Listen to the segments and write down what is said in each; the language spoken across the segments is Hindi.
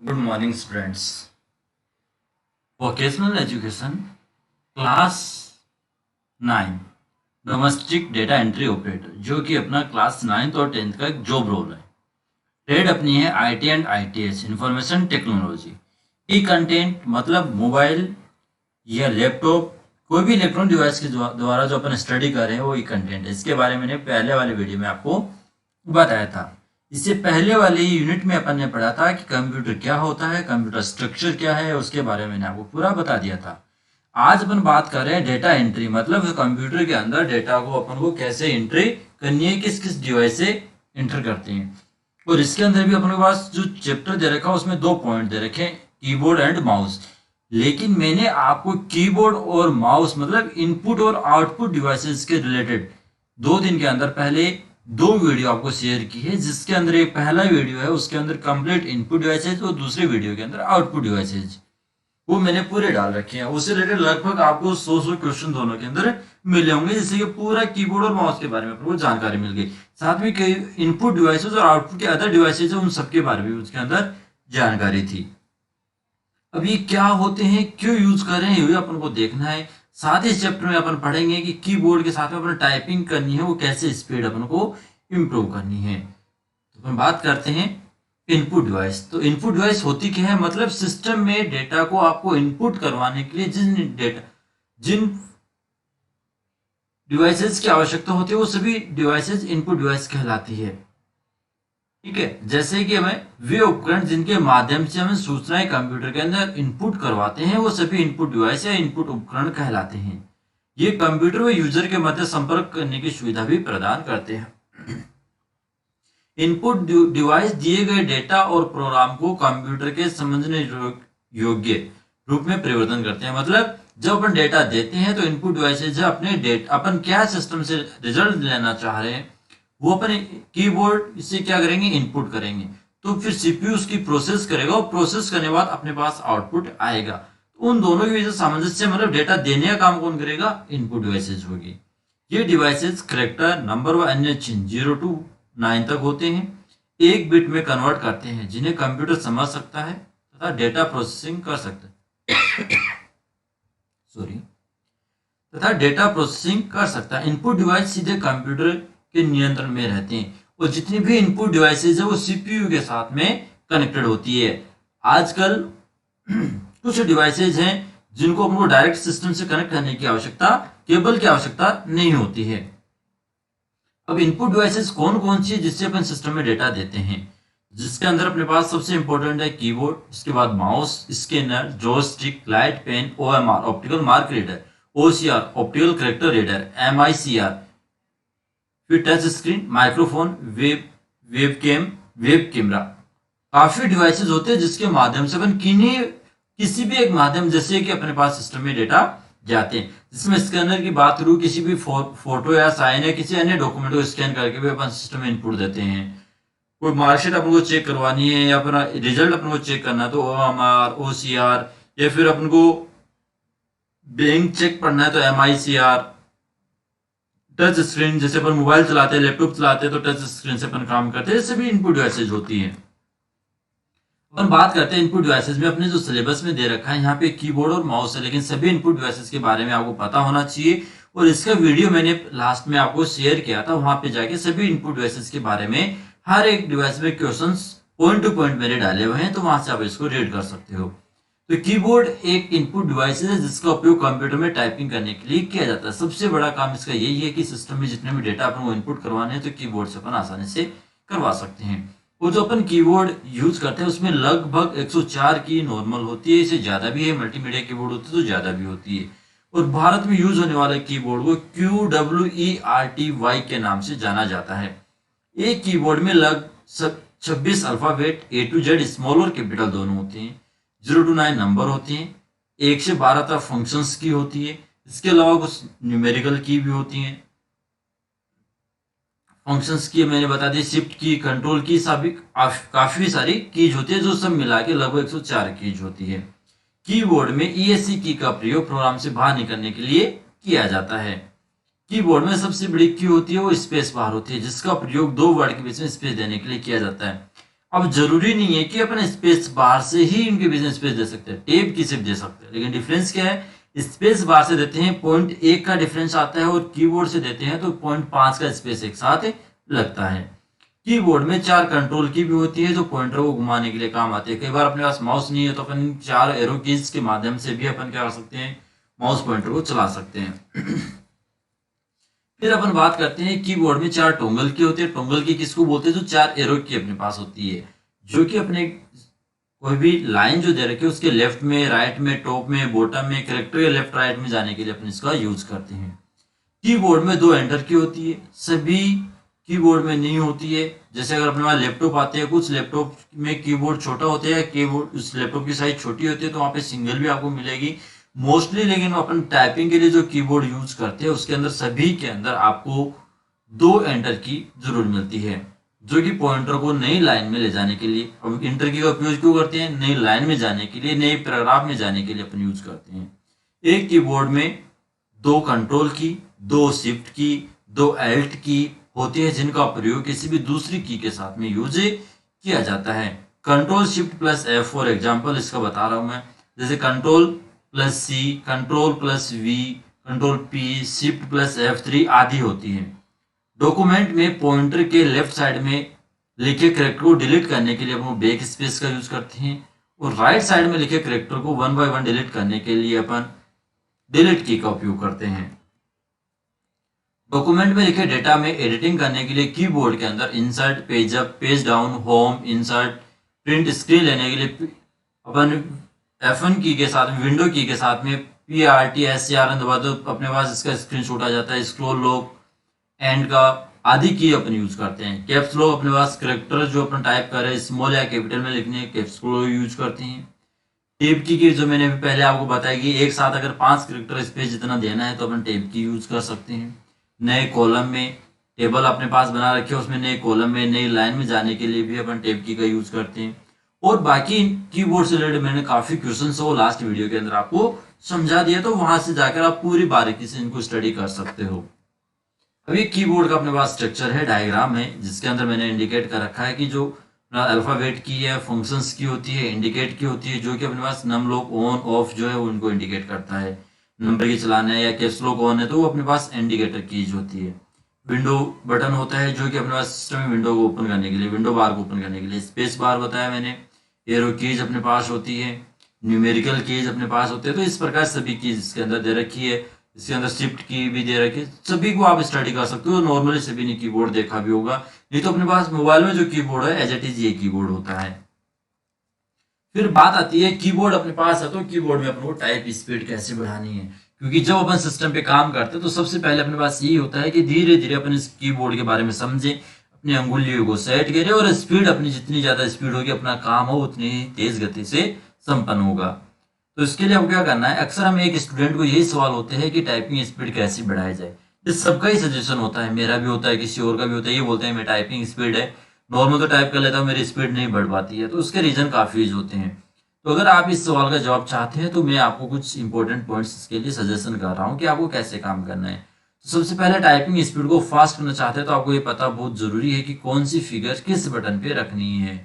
Good morning, students. Vocational Education, class 9, domestic data entry operator, जो कि अपना क्लास 9th और 10th का एक जॉब रोल है। ट्रेड अपनी है IT and ITS, information technology. E content मतलब मोबाइल या लैपटॉप, कोई भी इलेक्ट्रॉनिक डिवाइस के द्वारा जो अपन स्टडी कर रहे हैं वो ई कंटेंट है। इसके बारे में मैंने पहले वाले वीडियो में आपको बताया था। इससे पहले वाले यूनिट में अपन ने पढ़ा था कि कंप्यूटर क्या होता है, कंप्यूटर स्ट्रक्चर क्या है, उसके बारे में मैंने आपको पूरा बता दिया था। आज अपन बात कर रहे हैं डेटा एंट्री, मतलब कंप्यूटर के अंदर डेटा को अपन को कैसे एंट्री करनी है, किस किस डिवाइस से एंटर करते हैं। और इसके अंदर भी अपने पास जो चैप्टर दे रखा है उसमें 2 पॉइंट दे रखे हैं, कीबोर्ड एंड माउस। लेकिन मैंने आपको कीबोर्ड और माउस मतलब इनपुट और आउटपुट डिवाइसेस के रिलेटेड 2 दिन के अंदर पहले 2 वीडियो आपको शेयर की है, जिसके अंदर एक पहला वीडियो है उसके अंदर कंप्लीट इनपुट डिवाइसेज और दूसरे वीडियो के अंदर आउटपुट डिवाइसेज, वो मैंने पूरे डाल रखे हैं। उससे रिलेटेड लगभग आपको 100 क्वेश्चन दोनों के अंदर मिले होंगे, जिससे कि पूरा कीबोर्ड और माउस के बारे में आपको जानकारी मिल गई। साथ में कई इनपुट डिवाइसेज और आउटपुट के अदर डिवाइसेज है, उन सबके बारे में उसके अंदर जानकारी थी। अब ये क्या होते हैं, क्यों यूज कर रहे हैं, ये अपन को देखना है। साथ ही इस चैप्टर में अपन पढ़ेंगे कि कीबोर्ड के साथ में अपन टाइपिंग करनी है, वो कैसे स्पीड अपन को इम्प्रूव करनी है। तो अपन बात करते हैं इनपुट डिवाइस। तो इनपुट डिवाइस होती क्या है, मतलब सिस्टम में डेटा को आपको इनपुट करवाने के लिए जिन डिवाइसेस की आवश्यकता होती है वो सभी डिवाइसेस इनपुट डिवाइस कहलाती है। ठीक है, जैसे कि हमें वे उपकरण जिनके माध्यम से हमें सूचनाएं कंप्यूटर के अंदर इनपुट करवाते हैं वो सभी इनपुट डिवाइस या इनपुट उपकरण कहलाते हैं। ये कंप्यूटर व यूजर के मध्य संपर्क करने की सुविधा भी प्रदान करते हैं। इनपुट डिवाइस दिए गए डेटा और प्रोग्राम को कंप्यूटर के समझने योग्य रूप में परिवर्तन करते हैं। मतलब जब अपन डेटा देते हैं तो इनपुट डिवाइसेज अपने डेटा अपन क्या सिस्टम से रिजल्ट लेना चाह रहे हैं वो अपन कीबोर्ड से क्या करेंगे, इनपुट करेंगे, तो फिर सीपीयू उसकी प्रोसेस करेगा और प्रोसेस करने के बाद अपने पास आउटपुट आएगा। तो उन दोनों की वजह से सामंजस्य, मतलब डेटा देने का काम कौन करेगा, इनपुट डिवाइसेज होगी। ये डिवाइसेज करेक्टर, नंबर व अन्य चिन्ह 0 to 9 तक होते हैं, 1 बिट में कन्वर्ट करते हैं, जिन्हें कंप्यूटर समझ सकता है तथा डेटा प्रोसेसिंग कर सकता है सॉरी तथा डेटा प्रोसेसिंग कर सकता है। इनपुट डिवाइस सीधे कंप्यूटर के नियंत्रण में रहते हैं और जितनी भी इनपुट डिवाइसेज है वो सीपीयू के साथ में कनेक्टेड होती है। आजकल कुछ डिवाइसेज हैं जिनको हमको डायरेक्ट सिस्टम से कनेक्ट करने की आवश्यकता, केबल की आवश्यकता नहीं होती है। अब इनपुट डिवाइसेस कौन कौन सी है जिससे अपन सिस्टम में डेटा देते हैं, जिसके अंदर अपने पास सबसे इंपॉर्टेंट है कीबोर्ड, इसके बाद mouse, scanner, joystick, light pen, OMR optical mark reader, OCR optical character reader, MICR, फिर touch screen, microphone, web camera. काफी डिवाइसेस होते हैं जिसके माध्यम से अपन किसी भी एक माध्यम, जैसे कि अपने पास सिस्टम में डेटा जाते हैं, जिसमें स्कैनर की बात करूँ, किसी भी फोटो या साइन या किसी अन्य डॉक्यूमेंट को स्कैन करके भी अपन सिस्टम में इनपुट देते हैं। कोई मार्कशीट अपन को चेक करवानी है या अपना रिजल्ट अपन को चेक करना है तो ओएमआर, ओसीआर, या फिर अपन को बैंक चेक पढ़ना है तो एमआईसीआर। टच स्क्रीन, जैसे अपन मोबाइल चलाते हैं, लैपटॉप चलाते हैं तो टच स्क्रीन से अपन काम करते हैं, सभी इनपुट डिवाइसेज होती है। अपन बात करते हैं इनपुट डिवाइसेज में, अपने जो सिलेबस में दे रखा है यहाँ पे कीबोर्ड और माउस है, लेकिन सभी इनपुट डिवाइसेज के बारे में आपको पता होना चाहिए। और इसका वीडियो मैंने लास्ट में आपको शेयर किया था, वहां पे जाके सभी इनपुट डिवाइसेज के बारे में हर एक डिवाइस में क्वेश्चंस पॉइंट टू पॉइंट मेरे डाले हुए हैं, तो वहां से आप इसको रीड कर सकते हो। तो कीबोर्ड एक इनपुट डिवाइस है जिसका उपयोग कंप्यूटर में टाइपिंग करने के लिए किया जाता है। सबसे बड़ा काम इसका यही है कि सिस्टम में जितने भी डेटा अपन को इनपुट करवाने हैं तो कीबोर्ड से अपन आसानी से करवा सकते हैं। और जो अपन कीबोर्ड यूज करते हैं उसमें लगभग 104 की नॉर्मल होती है, इससे ज्यादा भी है, मल्टीमीडिया कीबोर्ड होती है तो ज्यादा भी होती है। और भारत में यूज होने वाले कीबोर्ड को QWERTY के नाम से जाना जाता है। एक कीबोर्ड में लगभग 26 alphabet A to Z small और कैपिटल दोनों होते हैं, 0 to 9 नंबर होते हैं, 1 से 12 तक फंक्शंस की होती है, इसके अलावा कुछ न्यूमेरिकल की भी होती हैं। फंक्शंस की मैंने बता दी, शिफ्ट की, कंट्रोल की, सभी काफी सारी कीज होती है, जो सब मिला के लगभग 104 कीज होती है। कीबोर्ड में ESC की का प्रयोग प्रोग्राम से बाहर निकलने के लिए किया जाता है। कीबोर्ड में सबसे बड़ी की होती है वो स्पेस बार होती है, जिसका प्रयोग 2 वर्ड के बीच में स्पेस देने के लिए किया जाता है। अब जरूरी नहीं है कि अपन स्पेस बार से ही इनके बीच में स्पेस दे सकते हैं, टेब की सिर्फ दे सकते हैं, लेकिन डिफरेंस क्या है, स्पेस बार से देते हैं 0.1 का डिफरेंस आता है और कीबोर्ड से देते हैं तो 0.5 का स्पेस एक साथ लगता है। कीबोर्ड में 4 कंट्रोल की भी होती है जो पॉइंटर को घुमाने के लिए काम आती है। कई बार अपने पास माउस नहीं है तो अपन 4 एरो कीज के माध्यम से भी अपन क्या कर सकते हैं, माउस पॉइंटर को चला सकते हैं। फिर अपन बात करते हैं कीबोर्ड में 4 टोंगल की होती है। टोंगल की किसको बोलते हैं, जो 4 एरो की अपने पास होती है, जो कि अपने कोई भी लाइन जो दे रखी है उसके लेफ्ट में, राइट में, टॉप में, बॉटम में, कैरेक्टर के लेफ्ट राइट में जाने के लिए अपन इसका यूज करते हैं। कीबोर्ड में 2 एंटर की होती है, सभी कीबोर्ड में नहीं होती है। जैसे अगर अपने पास लैपटॉप आते हैं, कुछ लैपटॉप में कीबोर्ड छोटा होता है, कीबोर्ड उस लैपटॉप की साइज छोटी होती है तो वहाँ पे सिंगल भी आपको मिलेगी मोस्टली। लेकिन अपन टाइपिंग के लिए जो कीबोर्ड यूज करते हैं उसके अंदर सभी के अंदर आपको 2 एंटर की जरूर मिलती है, जो कि पॉइंटर को नई लाइन में ले जाने के लिए। अब इंटर की का उपयोग क्यों करते हैं, नई लाइन में जाने के लिए, नए पैराग्राफ में जाने के लिए अपन यूज करते हैं। एक कीबोर्ड में 2 कंट्रोल की, 2 शिफ्ट की, 2 एल्ट की होती है, जिनका प्रयोग किसी भी दूसरी की के साथ में यूज किया जाता है। Control shift plus f for example इसका बता रहा हूं मैं, जैसे control plus c, control plus v, control p, shift plus F3 आदि होती है। डॉक्यूमेंट में पॉइंटर के लेफ्ट साइड में लिखे करेक्टर को डिलीट करने के लिए अपन बैक स्पेस का यूज करते हैं और राइट साइड में लिखे करेक्टर को 1 बाय 1 डिलीट करने के लिए अपन डिलीट की का उपयोग करते हैं। डॉक्यूमेंट में लिखे डेटा में एडिटिंग करने के लिए कीबोर्ड के अंदर insert, page up, page down, home, insert, print screen लेने के लिए अपन F1 की के साथ में, विंडो की के साथ में PRT/SCR दबा दो, अपने पास इसका स्क्रीनशॉट आ जाता है। स्क्रॉल लॉक, एंड का आदि की अपन यूज करते हैं। कैप्स लॉक अपने पास करेक्टर जो अपन टाइप कर रहे हैं स्मॉल या कैपिटल में लिखने कैप्स को यूज करते हैं। टेब की जो मैंने पहले आपको बताया कि एक साथ अगर 5 करेक्टर स्पेस जितना देना है तो अपन टेब की यूज कर सकते हैं। नए कॉलम में टेबल अपने पास बना रखे हैं, उसमें नए कॉलम में नई लाइन में जाने के लिए भी अपन टेब की का यूज करते हैं। और बाकी कीबोर्ड से रिलेटेड मैंने काफी क्वेश्चंस वो लास्ट वीडियो के अंदर आपको समझा दिया, तो वहां से जाकर आप पूरी बारीकी से इनको स्टडी कर सकते हो। अभी कीबोर्ड का अपने पास स्ट्रक्चर है, डायग्राम है, जिसके अंदर मैंने इंडिकेट कर रखा है कि जो अल्फाबेट की है, फंक्शंस की होती है, इंडिकेट की होती है, जो कि अपने पास नम लॉक ऑन ऑफ जो है उनको इंडिकेट करता है। नंबर की चलाना है या कैप्स लॉक ऑन है तो वो अपने पास इंडिकेटर कीज होती है। विंडो बटन होता है जो कि अपने पास सिस्टम में विंडो को ओपन करने के लिए, विंडो बार को ओपन करने के लिए। स्पेस बार बताया मैंने। एरो कीज अपने पास होती है, न्यूमेरिकल कीज अपने पास होते हैं। तो इस प्रकार सभी कीज इसके अंदर दे रखी है। इसके अंदर शिफ्ट की भी दे रखी है, सभी को आप स्टडी कर सकते हो। नॉर्मली सभी ने कीबोर्ड देखा भी होगा, नहीं तो अपने पास मोबाइल में जो कीबोर्ड है एज इट इज ये कीबोर्ड होता है। फिर बात आती है कीबोर्ड अपने पास है तो कीबोर्ड में अपन को टाइप स्पीड कैसे बढ़ानी है, क्योंकि जब अपन सिस्टम पे काम करते हैं तो सबसे पहले अपने पास यही होता है कि धीरे धीरे अपन इस कीबोर्ड के बारे में समझे, अपनी अंगुलियों को सेट करें और स्पीड अपनी जितनी ज्यादा स्पीड होगी अपना काम हो उतनी ही तेज गति से संपन्न होगा। तो इसके लिए आपको क्या करना है, अक्सर हम एक स्टूडेंट को यही सवाल होते हैं कि टाइपिंग स्पीड कैसे बढ़ाई जाए। ये सबका ही सजेशन होता है, मेरा भी होता है, किसी और का भी होता है। ये बोलते हैं मेरी टाइपिंग स्पीड है, नॉर्मल तो टाइप कर लेता हूँ, मेरी स्पीड नहीं बढ़ पाती है। तो उसके रीजन काफी होते हैं। तो अगर आप इस सवाल का जवाब चाहते हैं तो मैं आपको कुछ इंपॉर्टेंट पॉइंट्स इसके लिए सजेशन कर रहा हूँ कि आपको कैसे काम करना है। तो सबसे पहले टाइपिंग स्पीड को फास्ट करना चाहते हैं तो आपको ये पता बहुत जरूरी है कि कौन सी फिगर किस बटन पे रखनी है,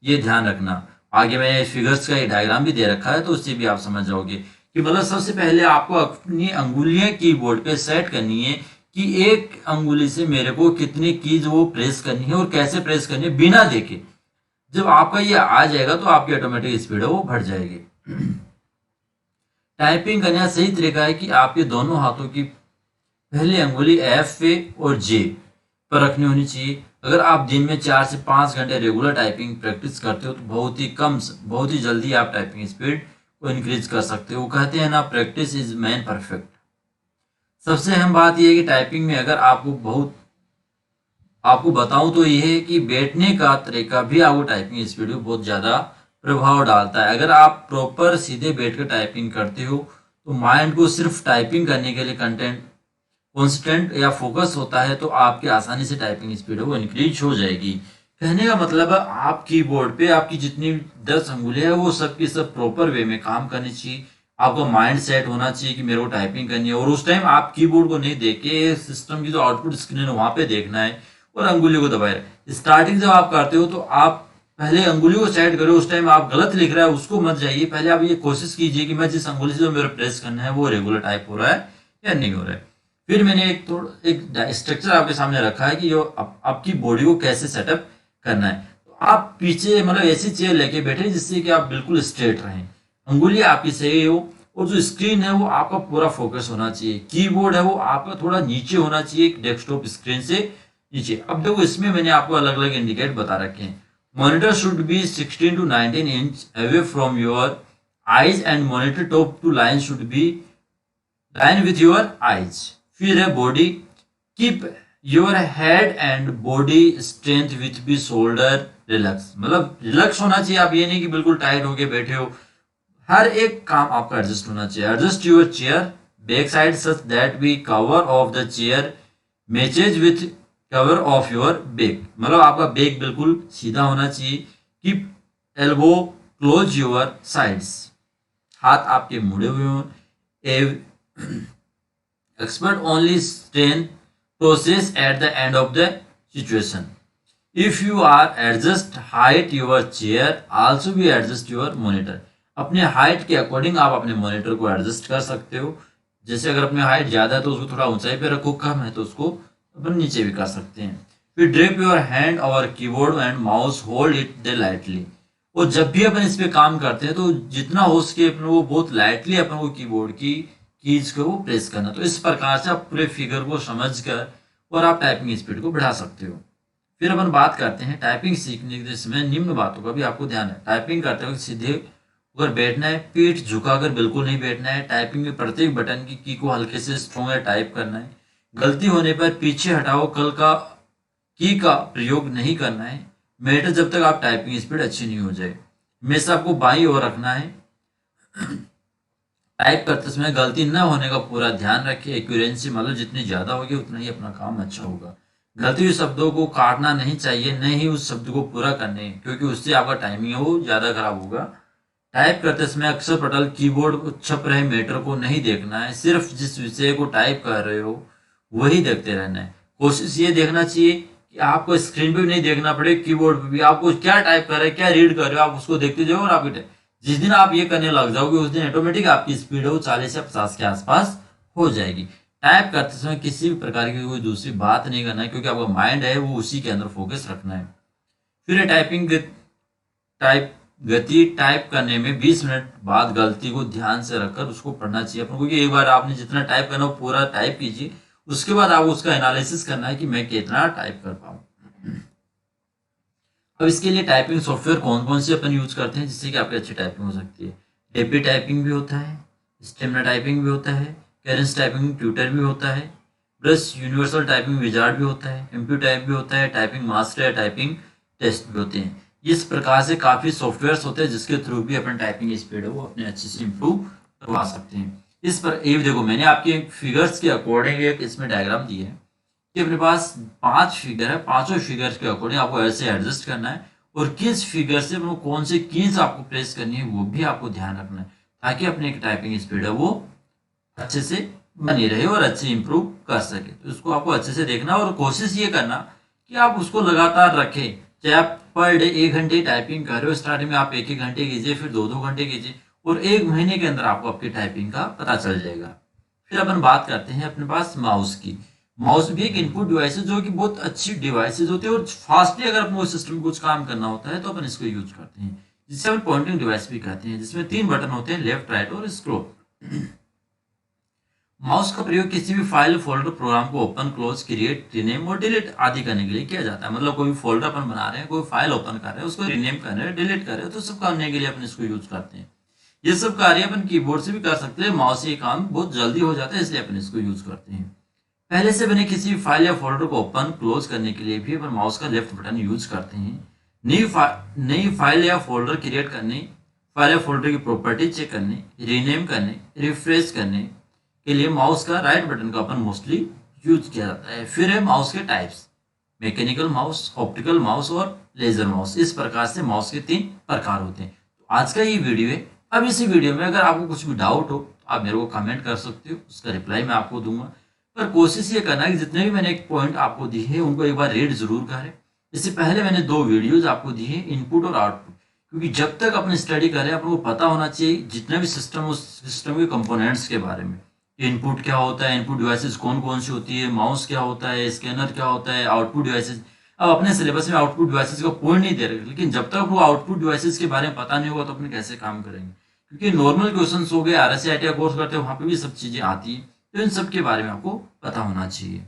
ये ध्यान रखना। आगे मैंने फिगर्स का डायग्राम भी दे रखा है तो उससे भी आप समझ जाओगे कि मतलब सबसे पहले आपको अपनी अंगुलियां कीबोर्ड पे सेट करनी है कि एक अंगुली से मेरे को कितनी कीज वो प्रेस करनी है और कैसे प्रेस करनी है बिना देखे। जब आपका ये आ जाएगा तो आपकी ऑटोमेटिक स्पीड है वो बढ़ जाएगी। टाइपिंग करने का सही तरीका है कि आपके दोनों हाथों की पहली अंगुली F पे और J पर रखनी होनी चाहिए। अगर आप दिन में 4 से 5 घंटे रेगुलर टाइपिंग प्रैक्टिस करते हो तो बहुत ही जल्दी आप टाइपिंग स्पीड को इंक्रीज कर सकते हो। वो कहते हैं ना, प्रैक्टिस इज मैन परफेक्ट। सबसे अहम बात यह है कि टाइपिंग में अगर आपको बताऊं तो यह है कि बैठने का तरीका भी आपको टाइपिंग स्पीड में बहुत ज्यादा प्रभाव डालता है। अगर आप प्रॉपर सीधे बैठकर टाइपिंग करते हो तो माइंड को सिर्फ टाइपिंग करने के लिए कॉन्स्टेंट या फोकस होता है तो आपकी आसानी से टाइपिंग स्पीड है वो इंक्रीज हो जाएगी। कहने का मतलब है आप कीबोर्ड पे आपकी जितनी 10 अंगुलियां है वो सब की सब प्रॉपर वे में काम करनी चाहिए। आपका माइंड सेट होना चाहिए कि मेरे को टाइपिंग करनी है और उस टाइम आप कीबोर्ड को नहीं देख के सिस्टम की जो आउटपुट स्क्रीन है वहां पे देखना है और अंगुली को दबाए। स्टार्टिंग जब आप करते हो तो आप पहले अंगुली को सेट करो, उस टाइम आप गलत लिख रहे हैं उसको मत जाइए, पहले आप ये कोशिश कीजिए कि मैं जिस अंगुली से जो मेरा प्रेस करना है वो रेगुलर टाइप हो रहा है या नहीं हो रहा है। फिर मैंने एक स्ट्रक्चर आपके सामने रखा है कि जो आपकी बॉडी को कैसे सेटअप करना है। तो आप पीछे मतलब ऐसी चेयर लेके बैठे जिससे कि आप बिल्कुल स्ट्रेट रहें, अंगुली आपकी सही हो, और जो स्क्रीन है वो आपका पूरा फोकस होना चाहिए, कीबोर्ड है वो आपका थोड़ा नीचे होना चाहिए डेस्कटॉप स्क्रीन से नीचे। अब देखो इसमें मैंने आपको अलग अलग इंडिकेट बता रखे हैं। Monitor should be 16 to 19 inch away from your eyes and monitor top to line should be line with your eyes. फिर है body, keep your head and body strength with be shoulder relax, मतलब रिलैक्स होना चाहिए, आप ये नहीं कि बिल्कुल टाइट होके बैठे हो, हर एक काम आपका एडजस्ट होना चाहिए। Adjust your chair back side such that be cover of the chair matches with cover of your back, मतलब आपका बैक बिल्कुल सीधा होना चाहिए। Keep elbow close your sides, हाथ आपके मुड़े हुए हों। Expert only strain process at the end of the situation. If you are adjust height your chair also be adjust your monitor, अपने हाइट के अकॉर्डिंग आप अपने मॉनिटर को एडजस्ट कर सकते हो। जैसे अगर अपनी हाइट ज़्यादा है तो उसको थोड़ा ऊंचाई पे रखो, कम है तो उसको अपन नीचे भी कर सकते हैं। फिर drape your hand over keyboard and mouse, hold it they lightly, और जब भी अपन इस पे काम करते हैं तो जितना हो सके अपन वो बहुत लाइटली अपन को कीबोर्ड की कीज को वो प्रेस करना। तो इस प्रकार से आप पूरे फिगर को समझ कर और आप टाइपिंग स्पीड को बढ़ा सकते हो। फिर अपन बात करते हैं टाइपिंग सीखने के समय निम्न बातों का भी आपको ध्यान है। टाइपिंग करते वक्त सीधे अगर बैठना है, पीठ झुकाकर बिल्कुल नहीं बैठना है। टाइपिंग में प्रत्येक बटन की की को हल्के से स्ट्रॉन्ग है टाइप करना है। गलती होने पर पीछे हटाओ कल का की का प्रयोग नहीं करना है। मेटर जब तक आप टाइपिंग स्पीड अच्छी नहीं हो जाए। हमेशा आपको बाईं ओर रखना है। टाइप करते समय गलती न होने का पूरा ध्यान रखिए। एक्यूरेंसी मतलब जितनी ज्यादा होगी उतना ही अपना काम अच्छा होगा। गलती हुए शब्दों को काटना नहीं चाहिए, नहीं ही उस शब्द को पूरा करने, क्योंकि उससे आपका टाइमिंग है वो ज्यादा खराब होगा। टाइप करते समय अक्सर पटल कीबोर्ड को छप रहे मैटर को नहीं देखना है, सिर्फ जिस विषय को टाइप कर रहे हो वही देखते रहना है। कोशिश ये देखना चाहिए कि आपको स्क्रीन पे भी नहीं देखना पड़े, कीबोर्ड पे भी आपको क्या टाइप कर रहे हैं, क्या रीड कर रहे हो, आप उसको देखते जाओ। और आपके जिस दिन आप ये करने लग जाओगे उस दिन ऑटोमेटिक आपकी स्पीड है वो 40 से 50 के आसपास हो जाएगी। टाइप करते समय किसी भी प्रकार की कोई दूसरी बात नहीं करना है, क्योंकि आपका माइंड है वो उसी के अंदर फोकस रखना है। फिर टाइपिंग गति टाइप करने में 20 मिनट बाद गलती को ध्यान से रखकर उसको पढ़ना चाहिए अपन को, क्योंकि एक बार आपने जितना टाइप करना हो पूरा टाइप कीजिए, उसके बाद आपको उसका एनालिसिस करना है कि मैं कितना टाइप कर पाऊँ। अब इसके लिए टाइपिंग सॉफ्टवेयर कौन कौन से अपन यूज करते हैं जिससे कि आपकी अच्छी टाइपिंग हो सकती है। एपी टाइपिंग भी होता है, स्टेमिना टाइपिंग भी होता है, कैरेंस टाइपिंग ट्यूटर भी होता है, ब्रश यूनिवर्सल टाइपिंग विजार्ड भी होता है, एमपी टाइप भी होता है, टाइपिंग मास्टर या टाइपिंग टेस्ट भी होते हैं। इस प्रकार से काफी सॉफ्टवेयर होते हैं जिसके थ्रू भी अपन टाइपिंग स्पीड है वो अपने अच्छे से इंप्रूव करवा सकते हैं। इस पर ये देखो मैंने आपके फिगर्स के अकॉर्डिंग एक इसमें डायग्राम दिया है कि अपने पास 5 फिगर है, पांचों फिगर्स के अकॉर्डिंग आपको ऐसे एडजस्ट करना है, और किस फिगर से वो कौन से कीज आपको प्रेस करनी है वो भी आपको ध्यान रखना है, ताकि अपने टाइपिंग स्पीड है वो अच्छे से बनी रहे और अच्छे इंप्रूव कर सके। तो उसको आपको अच्छे से देखना और कोशिश ये करना कि आप उसको लगातार रखें। चाहे आप पर डे 1 घंटे टाइपिंग कर रहे हो, स्टार्टिंग में आप 1-1 घंटे कीजिए, फिर 2-2 घंटे कीजिए, और 1 महीने के अंदर आपको आपकी टाइपिंग का पता चल जाएगा। फिर अपन बात करते हैं अपने पास माउस की। माउस भी एक इनपुट डिवाइस है जो कि बहुत अच्छी डिवाइसेज होती है, और फास्टली अगर अपने सिस्टम में कुछ काम करना होता है तो अपन इसको यूज करते हैं, जिसे अपन पॉइंटिंग डिवाइस भी कहते हैं, जिसमें 3 बटन होते हैं, लेफ्ट, राइट और स्क्रॉल। माउस का प्रयोग किसी भी फाइल, फोल्डर, प्रोग्राम को ओपन, क्लोज, क्रिएट, रीनेम और डिलीट आदि करने के लिए किया जाता है। मतलब कोई भी फोल्डर अपन बना रहे हैं, कोई फाइल ओपन कर रहे हैं, उसको रीनेम कर रहे हैं, डिलीट कर रहे हैं, तो सब करने के लिए अपन इसको यूज करते हैं। ये सब कार्य अपन कीबोर्ड से भी कर सकते हैं, माउस से ये काम बहुत जल्दी हो जाता है, इसलिए अपन इसको यूज करते हैं। पहले से बने किसी फाइल या फोल्डर को ओपन, क्लोज करने के लिए भी अपन माउस का लेफ्ट बटन यूज करते हैं। नई फाइल या फोल्डर क्रिएट करने, फाइल या फोल्डर की प्रॉपर्टी चेक करने, रीनेम करने, रिफ्रेश करने के लिए माउस का राइट बटन का अपन मोस्टली यूज किया जाता है। फिर है माउस के types, mechanical mouse, optical mouse और लेजर माउस। इस प्रकार से माउस के 3 प्रकार होते हैं। तो आज का ये वीडियो है। अब इसी वीडियो में अगर आपको कुछ भी डाउट हो तो आप मेरे को कमेंट कर सकते हो, उसका रिप्लाई मैं आपको दूंगा। पर कोशिश ये करना है कि जितने भी मैंने एक पॉइंट आपको दिए हैं उनको एक बार रीड जरूर करें, इससे पहले मैंने 2 वीडियोज आपको दी है, इनपुट और आउटपुट, क्योंकि जब तक अपनी स्टडी करें आपको पता होना चाहिए जितने भी सिस्टम, उस सिस्टम के कंपोनेंट्स के बारे में। इनपुट क्या होता है, इनपुट डिवाइसेस कौन कौन सी होती है, माउस क्या होता है, स्कैनर क्या होता है, आउटपुट डिवाइसेस। अब अपने सिलेबस में आउटपुट डिवाइसेस का पॉइंट नहीं दे रहे, लेकिन जब तक वो आउटपुट डिवाइसेस के बारे में पता नहीं होगा तो अपने कैसे काम करेंगे, क्योंकि नॉर्मल क्वेश्चन हो गए, RSCIT का कोर्स करते हैं वहाँ पे भी सब चीज़ें आती हैं, तो इन सब के बारे में आपको पता होना चाहिए।